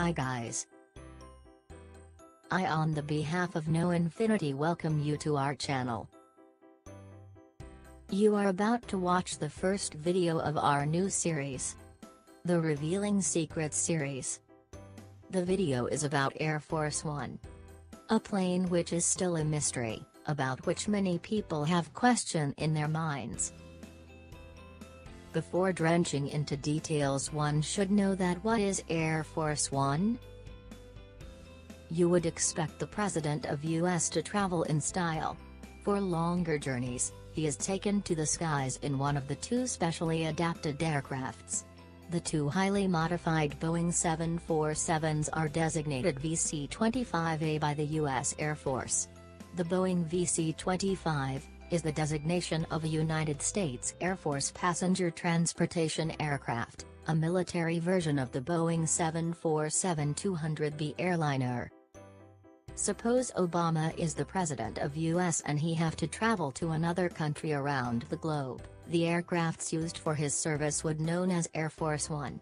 Hi guys. I on the behalf of No Infinity welcome you to our channel. You are about to watch the first video of our new series, the Revealing Secrets series. The video is about Air Force One, a plane which is still a mystery, about which many people have question in their minds. Before drenching into details, one should know that what is Air Force One? You would expect the President of US to travel in style. For longer journeys, he is taken to the skies in one of the two specially adapted aircrafts. The two highly modified Boeing 747s are designated VC-25A by the US Air Force. The Boeing VC-25 is the designation of a United States Air Force passenger transportation aircraft, a military version of the Boeing 747-200B airliner. Suppose Obama is the president of US and he have to travel to another country around the globe, the aircrafts used for his service would known as Air Force One.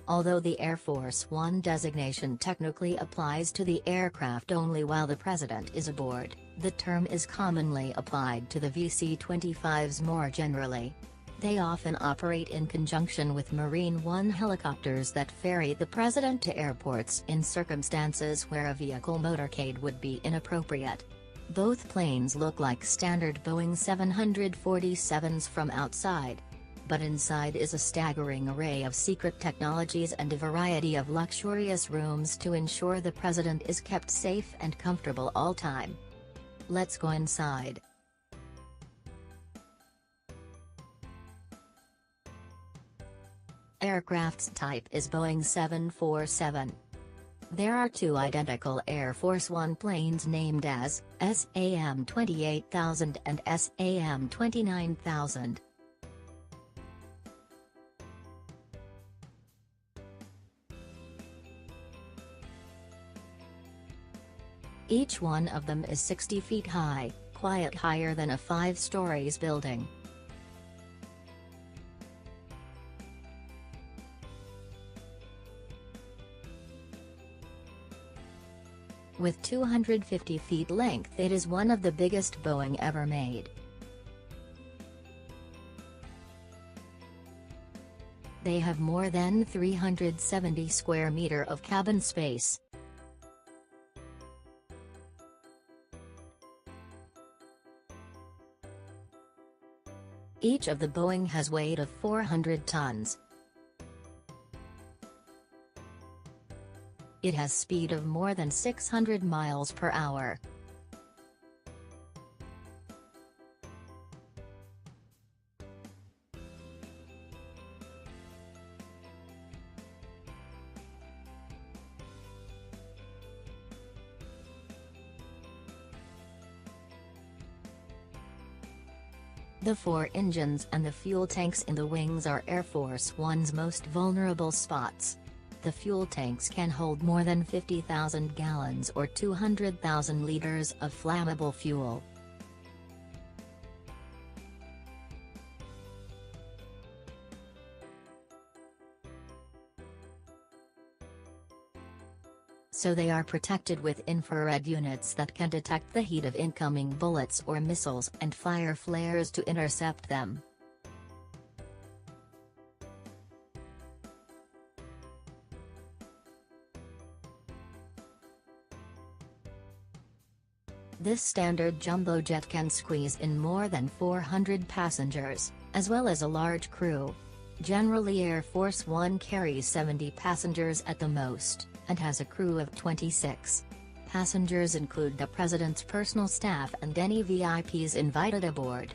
Although the Air Force One designation technically applies to the aircraft only while the president is aboard, the term is commonly applied to the VC-25s more generally. They often operate in conjunction with Marine One helicopters that ferry the president to airports in circumstances where a vehicle motorcade would be inappropriate. Both planes look like standard Boeing 747s from outside, but inside is a staggering array of secret technologies and a variety of luxurious rooms to ensure the president is kept safe and comfortable all time. Let's go inside. Aircraft's type is Boeing 747. There are two identical Air Force One planes named as SAM-28000 and SAM-29000. Each one of them is 60 feet high, quite higher than a 5 stories building. With 250 feet length, it is one of the biggest Boeing ever made. They have more than 370 square meters of cabin space. Each of the Boeing has weight of 400 tons. It has speed of more than 600 miles per hour. The 4 engines and the fuel tanks in the wings are Air Force One's most vulnerable spots. The fuel tanks can hold more than 50,000 gallons or 200,000 liters of flammable fuel. So they are protected with infrared units that can detect the heat of incoming bullets or missiles and fire flares to intercept them. This standard jumbo jet can squeeze in more than 400 passengers, as well as a large crew. Generally Air Force One carries 70 passengers at the most, and has a crew of 26. Passengers include the president's personal staff and any VIPs invited aboard.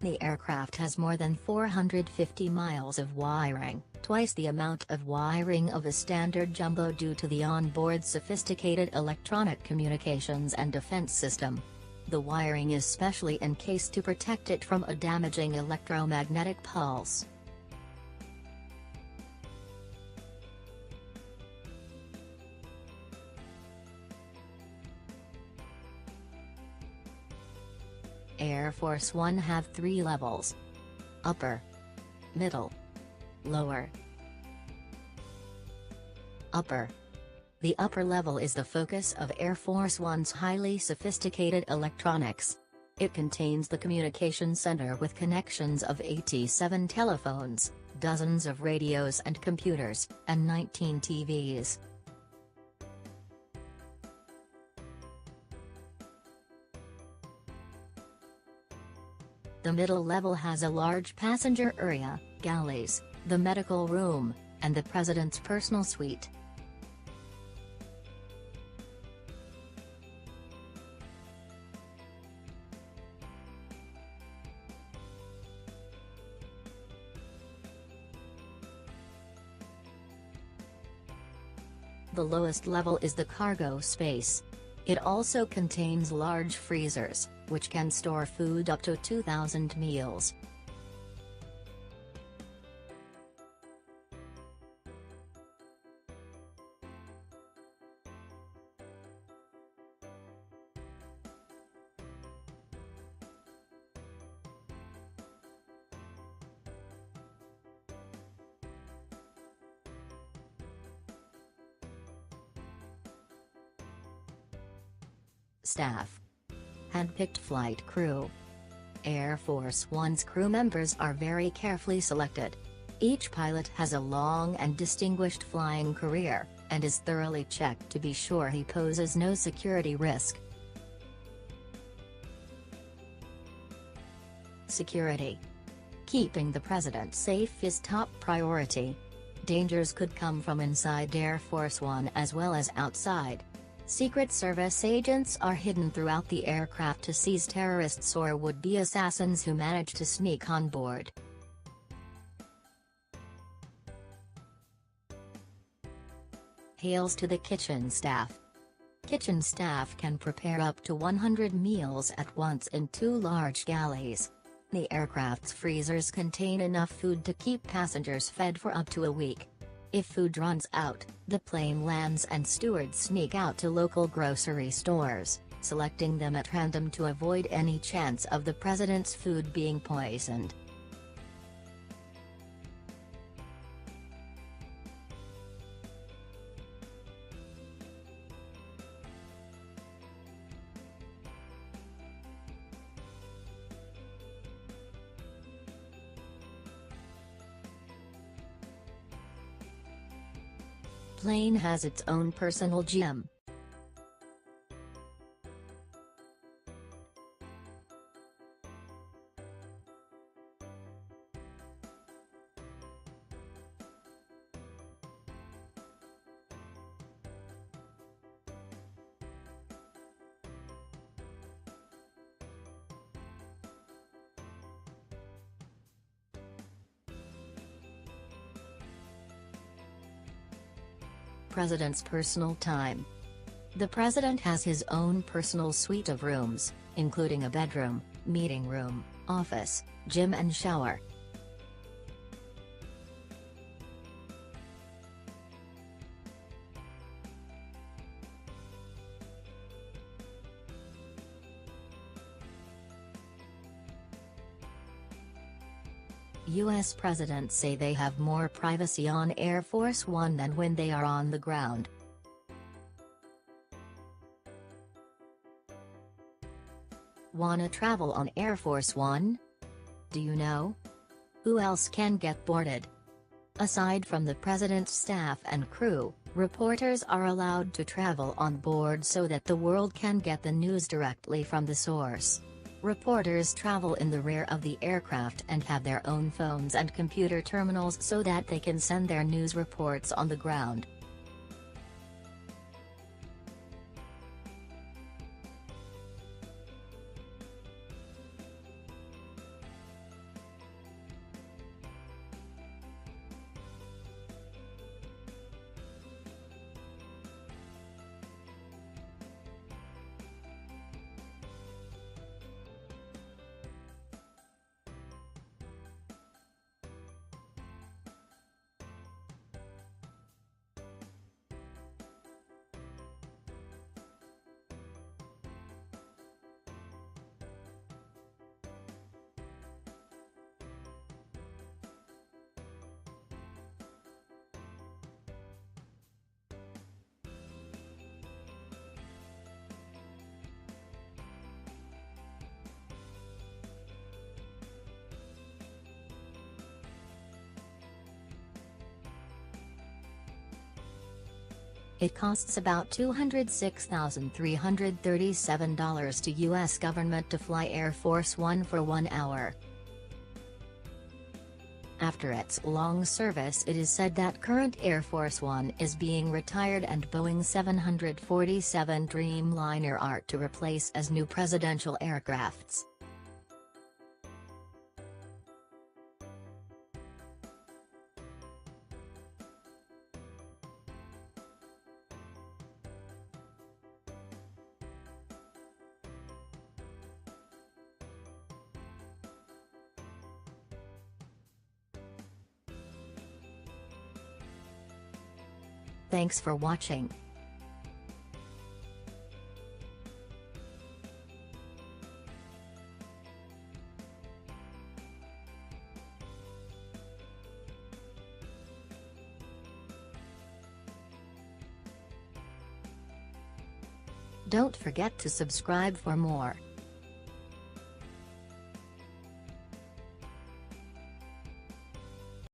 The aircraft has more than 450 miles of wiring, twice the amount of wiring of a standard jumbo due to the onboard sophisticated electronic communications and defense system. The wiring is specially encased to protect it from a damaging electromagnetic pulse. Air Force One have 3 levels: upper, middle, lower. Upper. The upper level is the focus of Air Force One's highly sophisticated electronics. It contains the communication center with connections of 87 telephones, dozens of radios and computers, and 19 TVs. The middle level has a large passenger area, galleys, the medical room, and the president's personal suite. The lowest level is the cargo space. It also contains large freezers, which can store food up to 2,000 meals. Staff. Handpicked flight crew. Air Force One's crew members are very carefully selected. Each pilot has a long and distinguished flying career, and is thoroughly checked to be sure he poses no security risk. Security. Keeping the president safe is top priority. Dangers could come from inside Air Force One as well as outside. Secret Service agents are hidden throughout the aircraft to seize terrorists or would-be assassins who manage to sneak on board. Hails to the kitchen staff. Kitchen staff can prepare up to 100 meals at once in 2 large galleys. The aircraft's freezers contain enough food to keep passengers fed for up to a week. If food runs out, the plane lands and stewards sneak out to local grocery stores, selecting them at random to avoid any chance of the president's food being poisoned. Plane has its own personal gym. President's personal time. The president has his own personal suite of rooms, including a bedroom, meeting room, office, gym and shower. U.S. presidents say they have more privacy on Air Force One than when they are on the ground. Wanna travel on Air Force One? Do you know? Who else can get boarded? Aside from the president's staff and crew, reporters are allowed to travel on board so that the world can get the news directly from the source. Reporters travel in the rear of the aircraft and have their own phones and computer terminals so that they can send their news reports on the ground. It costs about $206,337 to U.S. government to fly Air Force One for 1 hour. After its long service, it is said that current Air Force One is being retired and Boeing 747 Dreamliner are to replace as new presidential aircrafts. Thanks for watching. Don't forget to subscribe for more.